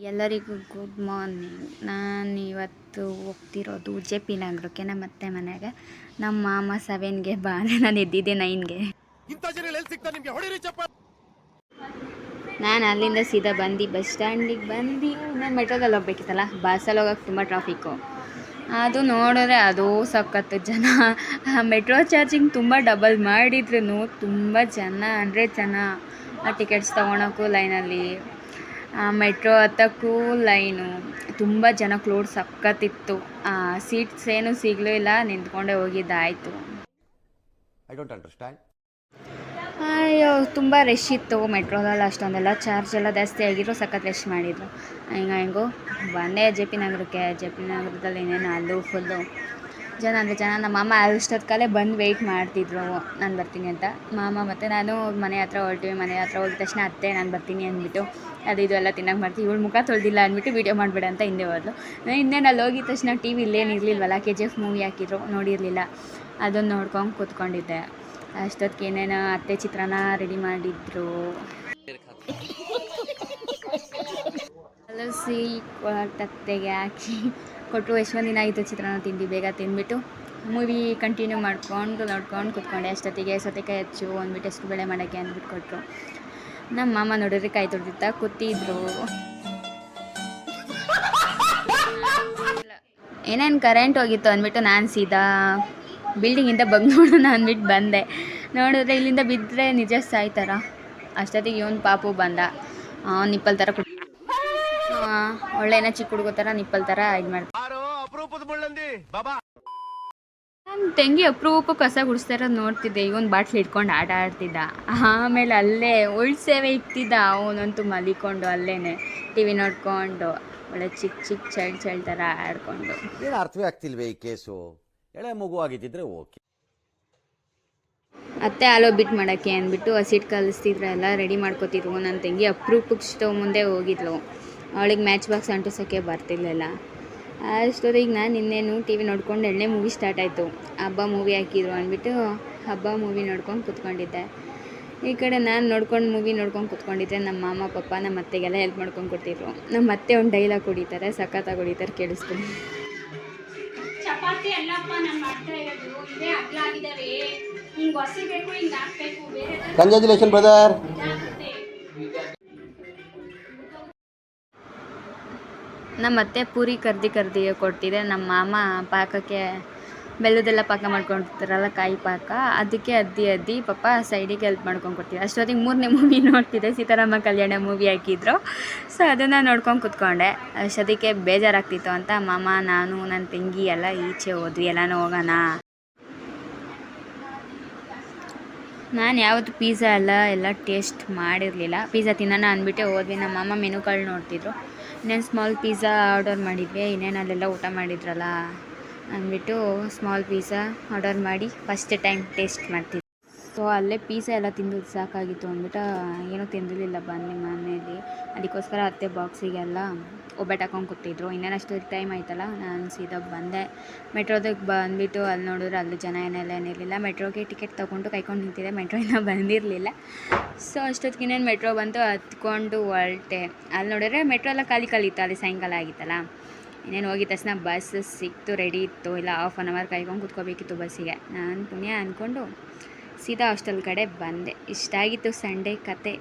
ಎಲ್ಲರಿಗೂ good morning. ನಾನು ಇವತ್ತು ಹೋಗ್ತಿರೋದು JP ನಗರಕ್ಕೆ. ನಮ್ಮ ಅತ್ತೆ ಮನೆಗೆ. ನಮ್ಮ ಮಾಮ 7ಗೆ ಬಾ ಅಂದರೆ ನಾನು ಎದ್ದಿದ್ದೆ 9ಗೆ. ನಾನು ಅಲ್ಲಿಂದ ಸೀದಾ ಬಂದು ಬಸ್ ಸ್ಟ್ಯಾಂಡಿಗೆ ಬಂದು ನಾನು ಮೆಟ್ರೋದಲ್ಲಿ ಹೋಗ್ಬೇಕಿತ್ತಲ್ಲ. ಬಸ್ಸಲ್ಲಿ ಹೋಗೋಕ್ಕೆ ತುಂಬ ಟ್ರಾಫಿಕ್ಕು. ಅದು ನೋಡಿದ್ರೆ ಅದು ಸಖತ್ತು ಜನ. ಮೆಟ್ರೋ ಚಾರ್ಜಿಂಗ್ ತುಂಬ ಡಬಲ್ ಮಾಡಿದ್ರು ತುಂಬ ಜನ, 100 ಜನ ಟಿಕೆಟ್ಸ್ ತೊಗೊಳಕ್ಕೂ ಲೈನಲ್ಲಿ, ಮೆಟ್ರೋ ಹತ್ತಕ್ಕೂ ಲೈನು. ತುಂಬ ಜನ, ಕ್ಲೋಡ್ ಸಖತ್ತಿತ್ತು. ಸೀಟ್ಸ್ ಏನು ಸಿಗಲೂ ಇಲ್ಲ, ನಿಂತ್ಕೊಂಡೇ ಹೋಗಿದ್ದಾಯಿತು. ಅಯ್ಯೋ ತುಂಬ ರಶ್ ಇತ್ತು ಮೆಟ್ರೋದಲ್ಲಿ. ಅಷ್ಟೊಂದೆಲ್ಲ ಚಾರ್ಜ್ ಎಲ್ಲ ಜಾಸ್ತಿ ಆಗಿದ್ರು, ಸಖತ್ ರಶ್ ಮಾಡಿದರು. ಹೆಂಗೋ ಬಂದೆ JP ನಗರಕ್ಕೆ. JP ನಗರದಲ್ಲಿ ಇನ್ನೇನು ಅಲ್ಲೂ ಫುಲ್ಲು ಜನ ಅಂದರೆ ಜನ. ನಮ್ಮ ಮಾಮ ಅಷ್ಟೊತ್ತಿಗೆ ಬಂದು ವೆಯ್ಟ್ ಮಾಡ್ತಿದ್ರು ನಾನು ಬರ್ತೀನಿ ಅಂತ. ಮಾಮ ಮತ್ತು ನಾನು ಮನೆ ಹತ್ರ ಹೊರಟಿವಿ. ಮನೆ ಹತ್ರ ಹೋಗಿದ ತಕ್ಷಣ ಅತ್ತೆ ನಾನು ಬರ್ತೀನಿ ಅಂದ್ಬಿಟ್ಟು ಅದು ಇದು ಎಲ್ಲ ತಿನ್ನೋಕೆ ಮಾಡ್ತೀವಿ. ಇವಳು ಮುಖ ತೊಳೆದಿಲ್ಲ ಅಂದ್ಬಿಟ್ಟು ವೀಡಿಯೋ ಮಾಡಬೇಡ ಅಂತ ಹಿಂದೆ ಹೋದ್ಲು. ಇನ್ನೇನು ಅಲ್ಲಿ ಹೋಗಿದ ತಕ್ಷಣ TV ಇಲ್ಲೇನು ಇರಲಿಲ್ವಲ್ಲ, KGF ಮೂವಿ ಹಾಕಿದ್ರು, ನೋಡಿರಲಿಲ್ಲ. ಅದನ್ನು ನೋಡ್ಕೊಂಡು ಕೂತ್ಕೊಂಡಿದ್ದೆ. ಅಷ್ಟೊತ್ತಿಗೆ ಏನೇನು ಅತ್ತೆ ಚಿತ್ರಾನ್ನ ರೆಡಿ ಮಾಡಿದ್ರು. ಕಲಸಿ ತತ್ತೆಗೆ ಹಾಕಿ ಕೊಟ್ಟರು. ಎಷ್ಟೊಂದು ದಿನ ಆಯಿತು ಚಿತ್ರಾನ್ನ ತಿಂದು. ಬೇಗ ತಿಂದ್ಬಿಟ್ಟು ಮೂವಿ ಕಂಟಿನ್ಯೂ ನೋಡ್ಕೊಂಡು ಕೂತ್ಕೊಂಡೆ. ಅಷ್ಟೊತ್ತಿಗೆ ಸೌತೆಕಾಯಿ ಹೆಚ್ಚು ಅಂದ್ಬಿಟ್ಟು ಎಷ್ಟು ಬೇಳೆ ಮಾಡೋಕ್ಕೆ ಅಂದ್ಬಿಟ್ಟು ಕೊಟ್ಟರು. ನಮ್ಮ ಮಾಮ ನೋಡಿದ್ರೆ ಕೈ ತೊಳೆದಿತ್ತ ಕೂತಿದ್ರು. ಏನೇನು ಕರೆಂಟ್ ಹೋಗಿತ್ತು ಅಂದ್ಬಿಟ್ಟು ನಾನು ಸೀದಾ ಬಿಲ್ಡಿಂಗಿಂದ ನೋಡೋಣ ಅಂದ್ಬಿಟ್ಟು ಬಂದೆ. ನೋಡಿದ್ರೆ ಇಲ್ಲಿಂದ ಬಿದ್ದರೆ ನಿಜ ಸಾಯ್ತಾರ. ಅಷ್ಟೊತ್ತಿಗೆ ಇವನು ಪಾಪು ಬಂದ. ನಿಪ್ಪಲ್ ಥರ ಒಳ್ಳೆನ ಚಿಕ್ಕ ಹುಡುಗ ಥರ ನಿಪ್ಪಲ್ ಥರ ಇದು ಮಾಡ್ತಾರೆ. ನನ್ನ ತಂಗಿ ಅಪರೂಪ ಕಸ ಗುಡಿಸ್ತಾ ಇರೋದು ನೋಡ್ತಿದ್ದೆ. ಇವನು ಬಾಟ್ಲಿ ಇಟ್ಕೊಂಡು ಆಟ ಆಡ್ತಿದ್ದ. ಆಮೇಲೆ ಅಲ್ಲೇ ಉಳ್ ಸೇವೆ ಇಕ್ತಿದ್ದ. ಅವನಂತೂ ಮಲಿಕೊಂಡು ಅಲ್ಲೇ TV ನೋಡ್ಕೊಂಡು ಒಳ್ಳೆ ಚಿಕ್ಕ ಚೈಲ್ಡ್ ಥರ ಆಡ್ಕೊಂಡು. ಏನು ಅರ್ಥವೇ ಆಗ್ತಿಲ್ವೇ ಈ ಕೇಸು? ಎಳೆ ಮಗು ಆಗಿದ್ದಿದ್ರೆ ಓಕೆ. ಅತ್ತೆ ಆಲೋ ಬಿಟ್ ಮಾಡೋಕ್ಕೆ ಅಂದ್ಬಿಟ್ಟು ಹಸಿಟ್ಟು ಕಲಿಸ್ತಿದ್ರು, ಎಲ್ಲ ರೆಡಿ ಮಾಡ್ಕೋತಿದ್ರು. ನನ್ನ ತಂಗಿ ಅಪರೂಪಕ್ಕೆ ಸ್ಟವ್ ಮುಂದೆ ಹೋಗಿದ್ಲು. ಅವಳಿಗೆ ಮ್ಯಾಚ್ ಬಾಕ್ಸ್ ಅಂಟಿಸೋಕ್ಕೆ ಬರ್ತಿರ್ಲಿಲ್ಲ. ಅಷ್ಟೊತ್ತಿಗೆ ನಾನು ಇನ್ನೇನು TV ನೋಡ್ಕೊಂಡು 2ನೇ ಮೂವಿ ಸ್ಟಾರ್ಟ್ ಆಯಿತು. ಹಬ್ಬ ಮೂವಿ ಹಾಕಿದ್ರು ಅಂದ್ಬಿಟ್ಟು ಹಬ್ಬ ಮೂವಿ ನೋಡ್ಕೊಂಡು ಕೂತ್ಕೊಂಡಿದ್ದೆ. ಈ ಕಡೆ ನಾನು ಮೂವಿ ನೋಡ್ಕೊಂಡು ಕೂತ್ಕೊಂಡಿದ್ದೆ. ನಮ್ಮ ಮಾಮ ಪಪ್ಪ ನಮ್ಮ ಅತ್ತೆಗೆಲ್ಲ ಹೆಲ್ಪ್ ಮಾಡ್ಕೊಂಡು ಕೊಡ್ತಿದ್ರು. ನಮ್ಮ ಅತ್ತೆ ಒಂದು ಡೈಲಾಗ್ ಹೊಡಿತಾರೆ, ಸಖತ್ತಾಗಿ ಹೊಡಿತಾರೆ, ಕೇಳಿಸ್ತೀನಿ. ಚಪಾತಿ ಅಲ್ಲಪ್ಪ ನಾನು ಮಾಡ್ತಾ ಇರೋದು, ಇದೇ ಅಗ್ಲ ಆಗಿದಾವೆ, ಹಿಂಗೆ ಹೊಸಿಬೇಕು, ಹಿಂಗೆ ಹಾಕ್ಬೇಕು, ಬೇರೆ ಕಂಗ್ರ್ಯಾಚುಲೇಷನ್ ಬ್ರದರ್. ನಮ್ಮ ಅತ್ತೆ ಪೂರಿ ಕರ್ದಿ ಕೊಡ್ತಿದೆ. ನಮ್ಮ ಮಾಮ ಪಾಕಕ್ಕೆ ಬೆಲ್ಲದೆಲ್ಲ ಪಾಕ ಮಾಡ್ಕೊಂಡಿರ್ತಾರಲ್ಲ, ಕಾಯಿ ಪಾಕ, ಅದಕ್ಕೆ ಅದ್ದಿ ಪಾಪ ಸೈಡಿಗೆ ಹೆಲ್ಪ್ ಮಾಡ್ಕೊಂಡು ಕೊಡ್ತಿದ್ದೆ. ಅಷ್ಟೊತ್ತಿಗೆ 3ನೇ ಮೂವಿ ನೋಡ್ತಿದ್ದೆ, ಸೀತಾರಾಮ ಕಲ್ಯಾಣ ಮೂವಿ ಹಾಕಿದ್ರು. ಸೊ ಅದನ್ನು ನೋಡ್ಕೊಂಡು ಕೂತ್ಕೊಂಡೆ. ಅಷ್ಟೊತ್ತಿಗೆ ಬೇಜಾರಾಗ್ತಿತ್ತು ಅಂತ ಮಾಮ, ನಾನು, ನನ್ನ ತಂಗಿ ಎಲ್ಲ ಈಚೆ ಹೋದ್ವಿ. ಎಲ್ಲನೂ ಹೋಗೋಣ. ನಾನು ಯಾವತ್ತು ಪಿಜ್ಜಾ ಎಲ್ಲ ಟೇಸ್ಟ್ ಮಾಡಿರಲಿಲ್ಲ. ಪಿಜ್ಜಾ ತಿನ್ನೋಣ ಅಂದ್ಬಿಟ್ಟೆ ಹೋದ್ವಿ. ನಮ್ಮ ಮಾಮ ಮೆನುಗಳು ನೋಡ್ತಿದ್ರು. ಇನ್ನೇನು ಸ್ಮಾಲ್ ಪಿಜ್ಜಾ ಆರ್ಡರ್ ಮಾಡಿದ್ವಿ. ಇನ್ನೇನು ಅಲ್ಲೆಲ್ಲ ಊಟ ಮಾಡಿದ್ರಲ್ಲ ಅಂದ್ಬಿಟ್ಟು ಸ್ಮಾಲ್ ಪಿಜ್ಜಾ ಆರ್ಡರ್ ಮಾಡಿ ಫಸ್ಟ್ ಟೈಮ್ ಟೇಸ್ಟ್ ಮಾಡ್ತಿದ್ವಿ. ಸೊ ಅಲ್ಲೇ ಪಿಜ್ಜಾ ಎಲ್ಲ ತಿಂದು ಸಾಕಾಗಿತ್ತು ಅಂದ್ಬಿಟ್ಟು ಏನೂ ತಿಂದಿರಲಿಲ್ಲ ಬನ್ನಿ ಮನೇಲಿ. ಅದಕ್ಕೋಸ್ಕರ ಅತ್ತೆ ಬಾಕ್ಸಿಗೆಲ್ಲ ಒಬ್ಬಟ್ಟು ಹಾಕೊಂಡು ಕೂತಿದ್ರು. ಇನ್ನೇನು ಅಷ್ಟು ಟೈಮ್ ಆಯ್ತಲ್ಲ, ನಾನು ಸೀದಾ ಬಂದೆ. ಮೆಟ್ರೋದಕ್ಕೆ ಬಂದುಬಿಟ್ಟು ಅಲ್ಲಿ ನೋಡಿದ್ರೆ ಅಲ್ಲಿ ಜನ ಏನಿರಲಿಲ್ಲ. ಮೆಟ್ರೋಗೆ ಟಿಕೆಟ್ ತೊಗೊಂಡು ಕಾಯ್ಕೊಂಡು ನಿಂತಿದ್ದೆ. ಮೆಟ್ರೋ ಇನ್ನೂ ಬಂದಿರಲಿಲ್ಲ. ಸೊ ಅಷ್ಟೊತ್ತಿಗೆ ಇನ್ನೇನು ಮೆಟ್ರೋ ಬಂತು, ಹತ್ಕೊಂಡು ಹೊರಟೆ. ಅಲ್ಲಿ ನೋಡಿದ್ರೆ ಮೆಟ್ರೋ ಎಲ್ಲ ಖಾಲಿ ಇತ್ತು. ಅಲ್ಲಿ ಸಾಯಂಕಾಲ ಆಗಿತ್ತಲ್ಲ. ಇನ್ನೇನು ಹೋಗಿದ ತಕ್ಷಣ ಬಸ್ ಸಿಕ್ತು, ರೆಡಿ ಇತ್ತು. ಇಲ್ಲ 1/2 ಅವರ್ ಕಾಯ್ಕೊಂಡು ಕೂತ್ಕೋಬೇಕಿತ್ತು ಬಸ್ಸಿಗೆ. ನಾನು ಪುಣ್ಯ ಅಂದ್ಕೊಂಡು ಸೀದಾ ಹಾಸ್ಟೆಲ್ ಕಡೆ ಬಂದೆ. ಇಷ್ಟಾಗಿತ್ತು ಸಂಡೇ ಕತೆ.